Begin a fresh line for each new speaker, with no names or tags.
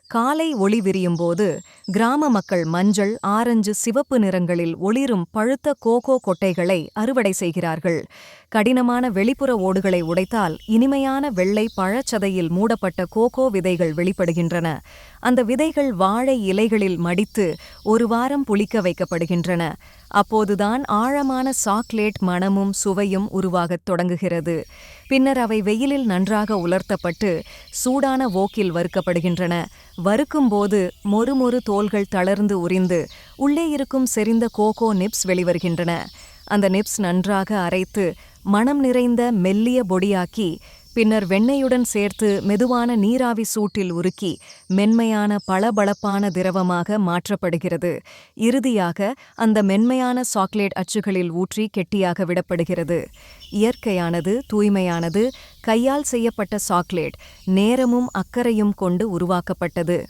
காலை ஒளி விரியும்போது கிராம மக்கள் மஞ்சள், ஆரஞ்சு, சிவப்பு நிறங்களில் ஒளிரும் பழுத்த கோகோ கொட்டைகளை அறுவடை செய்கிறார்கள். கடினமான வெளிப்புற ஓடுகளை உடைத்தால் இனிமையான வெள்ளை பழச்சதையில் மூடப்பட்ட கோகோ விதைகள் வெளிப்படுகின்றன. அந்த விதைகள் வாழை இலைகளில் மடித்து ஒரு வாரம் புளிக்க வைக்கப்படுகின்றன. அப்போதுதான் ஆழமான சாக்லேட் மணமும் சுவையும் உருவாகத் தொடங்குகிறது. பின்னர் அவை வெயிலில் நன்றாக உலர்த்தப்பட்டு சூடான வோக்கில் வறுக்கப்படுகின்றன. வறுக்கும்போது மொறுமொறு தோல்கள் தளர்ந்து உரிந்து உள்ளே இருக்கும் செறிந்த கோகோ நிப்ஸ் வெளிவருகின்றன. அந்த நிப்ஸ் நன்றாக அரைத்து மணம் நிறைந்த மெல்லிய பொடியாக்கி பின்னர் வெண்ணெயுடன் சேர்த்து மெதுவான நீராவி சூட்டில் உருக்கி மென்மையான பளபளப்பான திரவமாக மாற்றப்படுகிறது. இறுதியாக அந்த மென்மையான சாக்லேட் அச்சுகளில் ஊற்றி கெட்டியாக விடப்படுகிறது. இயற்கையானது, தூய்மையானது, கையால் செய்யப்பட்ட சாக்லேட் நேரமும் அக்கறையும் கொண்டு உருவாக்கப்பட்டது.